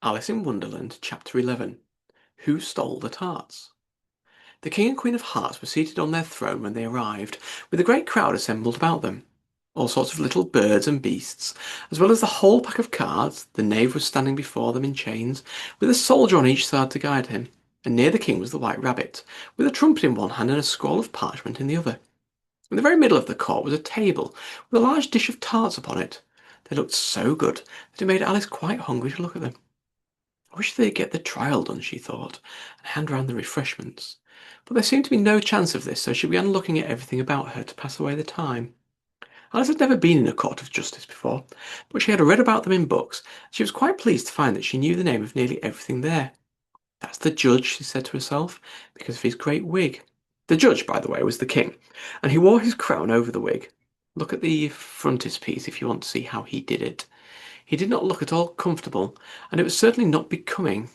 Alice in Wonderland, Chapter 11. Who Stole the Tarts? The King and Queen of Hearts were seated on their throne when they arrived, with a great crowd assembled about them. All sorts of little birds and beasts, as well as the whole pack of cards. The knave was standing before them in chains, with a soldier on each side to guide him, and near the king was the white rabbit, with a trumpet in one hand and a scroll of parchment in the other. In the very middle of the court was a table, with a large dish of tarts upon it. They looked so good that it made Alice quite hungry to look at them. I wish they'd get the trial done, she thought, and hand round the refreshments. But there seemed to be no chance of this, so she began looking at everything about her to pass away the time. Alice had never been in a court of justice before, but she had read about them in books, and she was quite pleased to find that she knew the name of nearly everything there. That's the judge, she said to herself, because of his great wig. The judge, by the way, was the king, and he wore his crown over the wig. Look at the frontispiece if you want to see how he did it. He did not look at all comfortable, and it was certainly not becoming.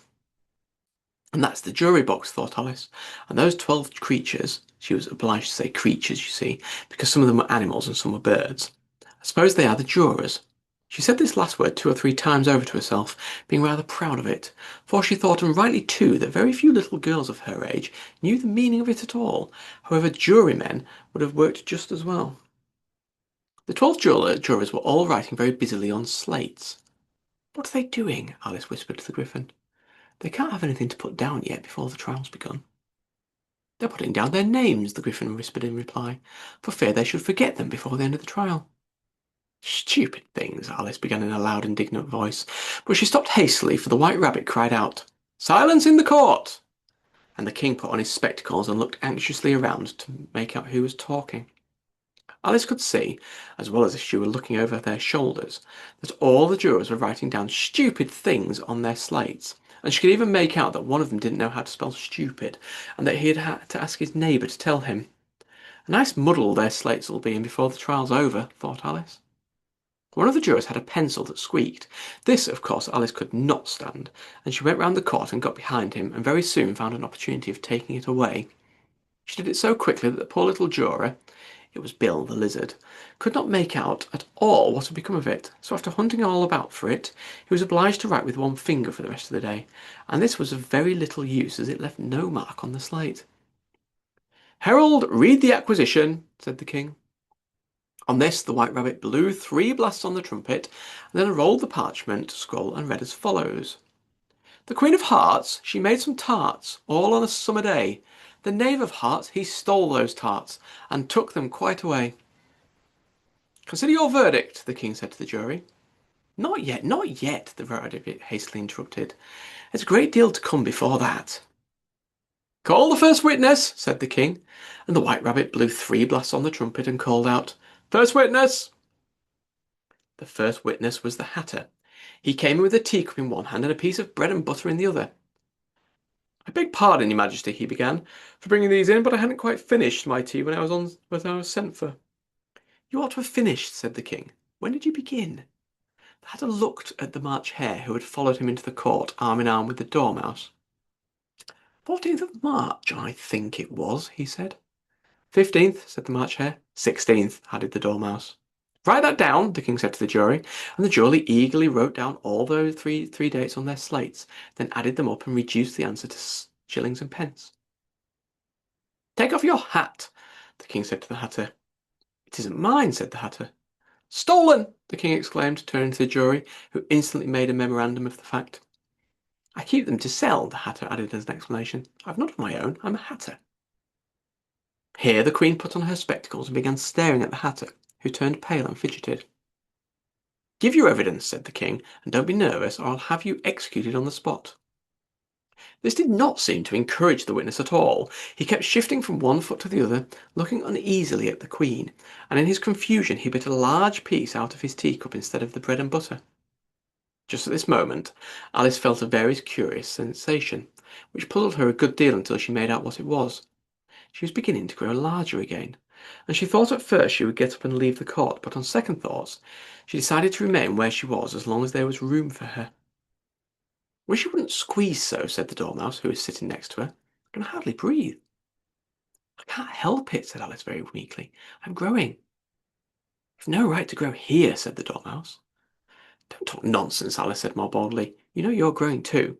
And that's the jury box, thought Alice. And those 12 creatures, she was obliged to say creatures, you see, because some of them were animals and some were birds. I suppose they are the jurors. She said this last word 2 or 3 times over to herself, being rather proud of it, for she thought, and rightly too, that very few little girls of her age knew the meaning of it at all. However, jurymen would have worked just as well. The 12 jurors were all writing very busily on slates. "What are they doing?" Alice whispered to the Griffin. "They can't have anything to put down yet before the trial's begun." "They're putting down their names," the Griffin whispered in reply, "for fear they should forget them before the end of the trial." "Stupid things," Alice began in a loud, indignant voice, but she stopped hastily, for the White Rabbit cried out, "Silence in the court!" And the king put on his spectacles and looked anxiously around to make out who was talking. Alice could see, as well as if she were looking over their shoulders, that all the jurors were writing down stupid things on their slates, and she could even make out that one of them didn't know how to spell stupid, and that he had had to ask his neighbour to tell him. A nice muddle their slates will be in before the trial's over, thought Alice. One of the jurors had a pencil that squeaked. This, of course, Alice could not stand, and she went round the court and got behind him, and very soon found an opportunity of taking it away. She did it so quickly that the poor little juror, it was Bill the lizard, could not make out at all what had become of it, so after hunting all about for it, he was obliged to write with one finger for the rest of the day, and this was of very little use as it left no mark on the slate. "Herald, read the acquisition," said the king. On this the White Rabbit blew 3 blasts on the trumpet, and then unrolled the parchment scroll and read as follows. "The Queen of Hearts, she made some tarts, all on a summer day. The Knave of Hearts, he stole those tarts, and took them quite away." "Consider your verdict," the king said to the jury. "Not yet, not yet," the Rabbit hastily interrupted. "There's a great deal to come before that." "Call the first witness," said the king, and the White Rabbit blew 3 blasts on the trumpet and called out, "First witness!" The first witness was the Hatter. He came in with a teacup in one hand and a piece of bread and butter in the other. "I beg pardon, Your Majesty," he began, "for bringing these in, but I hadn't quite finished my tea when I was sent for." "You ought to have finished," said the king. "When did you begin?" The Hatter looked at the March Hare, who had followed him into the court, arm in arm with the Dormouse. 14th of March, I think it was," he said. 15th, said the March Hare. 16th, added the Dormouse. "Write that down," the king said to the jury, and the jury eagerly wrote down all those three dates on their slates, then added them up and reduced the answer to shillings and pence. "Take off your hat," the king said to the Hatter. "It isn't mine," said the Hatter. "Stolen!" the king exclaimed, turning to the jury, who instantly made a memorandum of the fact. "I keep them to sell," the Hatter added as an explanation. "I've none of my own. I'm a Hatter." Here the queen put on her spectacles and began staring at the Hatter, who turned pale and fidgeted. "Give your evidence," said the king, "and don't be nervous, or I'll have you executed on the spot." This did not seem to encourage the witness at all. He kept shifting from one foot to the other, looking uneasily at the queen, and in his confusion he bit a large piece out of his teacup instead of the bread and butter. Just at this moment, Alice felt a very curious sensation, which puzzled her a good deal until she made out what it was. She was beginning to grow larger again, and she thought at first she would get up and leave the court, but on second thoughts, she decided to remain where she was as long as there was room for her. "Wish you wouldn't squeeze so," said the Dormouse, who was sitting next to her. "I can hardly breathe." "I can't help it," said Alice very meekly. "I'm growing." "You've no right to grow here," said the Dormouse. "Don't talk nonsense," Alice said more boldly. You know you're growing too.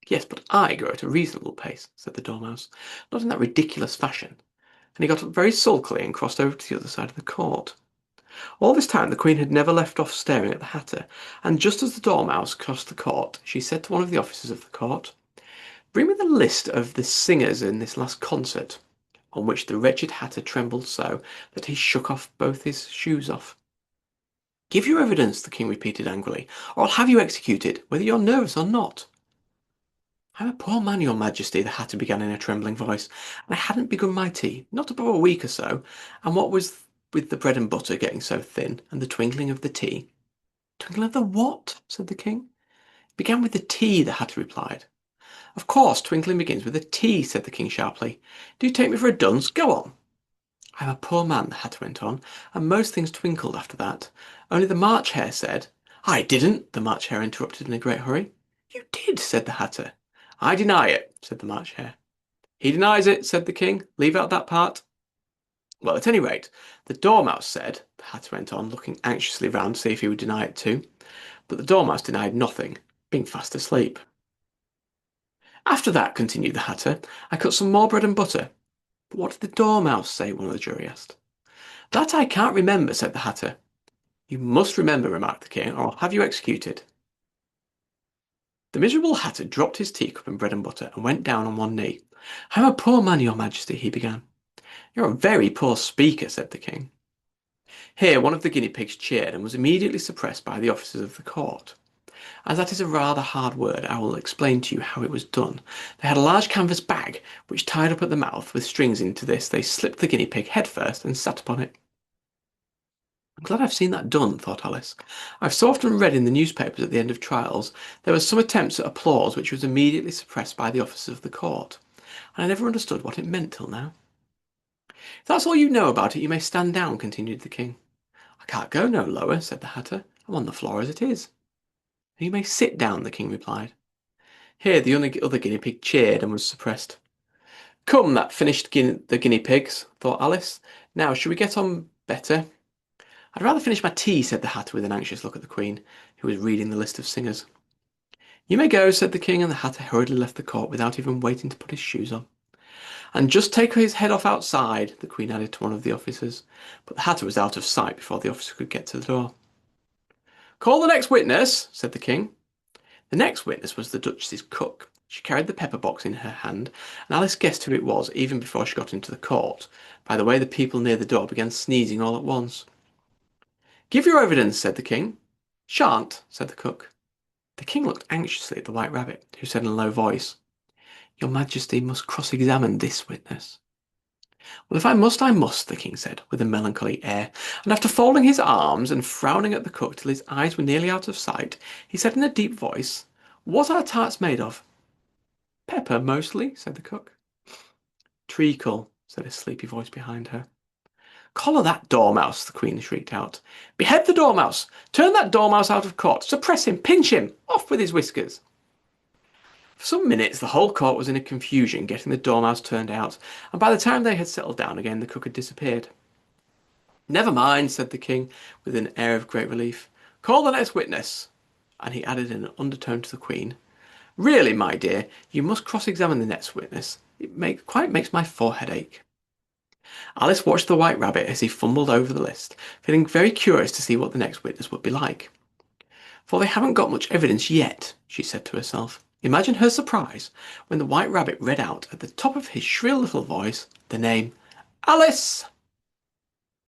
Yes, but I grow at a reasonable pace, said the Dormouse, not in that ridiculous fashion, and he got up very sulkily and crossed over to the other side of the court. All this time the Queen had never left off staring at the Hatter, and just as the Dormouse crossed the court, she said to one of the officers of the court, "Bring me the list of the singers in this last concert," on which the wretched Hatter trembled so that he shook off both his shoes off. "Give your evidence," the King repeated angrily, "or I'll have you executed, whether you're nervous or not." "I'm a poor man, your Majesty," the Hatter began in a trembling voice, "and I hadn't begun my tea, not above a week or so, and what was with the bread and butter getting so thin, and the twinkling of the tea—" "Twinkling of the what?" said the King. "It began with the tea," the Hatter replied. "Of course, twinkling begins with a T," said the King sharply. "Do you take me for a dunce? Go on." "I'm a poor man," the Hatter went on, "and most things twinkled after that. Only the March Hare said—" "I didn't," the March Hare interrupted in a great hurry. "You did," said the Hatter. "I deny it," said the March Hare. "He denies it," said the King. "Leave out that part." "Well, at any rate, the Dormouse said," the Hatter went on, looking anxiously round to see if he would deny it too. But the Dormouse denied nothing, being fast asleep. "After that," continued the Hatter, "I cut some more bread and butter." "But what did the Dormouse say?" one of the jury asked. "That I can't remember," said the Hatter. "You must remember," remarked the King, "or I'll have you executed." The miserable Hatter dropped his teacup and bread and butter and went down on one knee. "I'm a poor man, your Majesty," he began. "You're a very poor speaker," said the King. Here one of the guinea pigs cheered and was immediately suppressed by the officers of the court. As that is a rather hard word, I will explain to you how it was done. They had a large canvas bag, which tied up at the mouth with strings. Into this they slipped the guinea pig head first and sat upon it. "I'm glad I've seen that done," thought Alice. "I've so often read in the newspapers at the end of trials there was some attempts at applause which was immediately suppressed by the officers of the court, and I never understood what it meant till now." "If that's all you know about it, you may stand down," continued the King. "I can't go no lower," said the Hatter. "I'm on the floor as it is." "You may sit down," the King replied. Here the other guinea pig cheered and was suppressed. "Come, that finished the guinea pigs," thought Alice. "Now, shall we get on better?" "I'd rather finish my tea," said the Hatter with an anxious look at the Queen, who was reading the list of singers. "You may go," said the King, and the Hatter hurriedly left the court without even waiting to put his shoes on. "And just take his head off outside," the Queen added to one of the officers, but the Hatter was out of sight before the officer could get to the door. "Call the next witness," said the King. The next witness was the Duchess's cook. She carried the pepper box in her hand, and Alice guessed who it was even before she got into the court, by the way the people near the door began sneezing all at once. "Give your evidence," said the King. "Shan't," said the cook. The King looked anxiously at the White Rabbit, who said in a low voice, "Your Majesty must cross-examine this witness." "Well, if I must, I must," the King said, with a melancholy air, and after folding his arms and frowning at the cook till his eyes were nearly out of sight, he said in a deep voice, "What are tarts made of?" "Pepper, mostly," said the cook. "Treacle," said a sleepy voice behind her. "Collar that Dormouse!" the Queen shrieked out. "Behead the Dormouse! Turn that Dormouse out of court! Suppress him! Pinch him! Off with his whiskers!" For some minutes the whole court was in a confusion getting the Dormouse turned out, and by the time they had settled down again the cook had disappeared. "Never mind," said the King, with an air of great relief. "Call the next witness." And he added in an undertone to the Queen, "Really, my dear, you must cross-examine the next witness. It quite makes my forehead ache." Alice watched the White Rabbit as he fumbled over the list, feeling very curious to see what the next witness would be like. "For they haven't got much evidence yet," she said to herself. Imagine her surprise when the White Rabbit read out at the top of his shrill little voice the name Alice!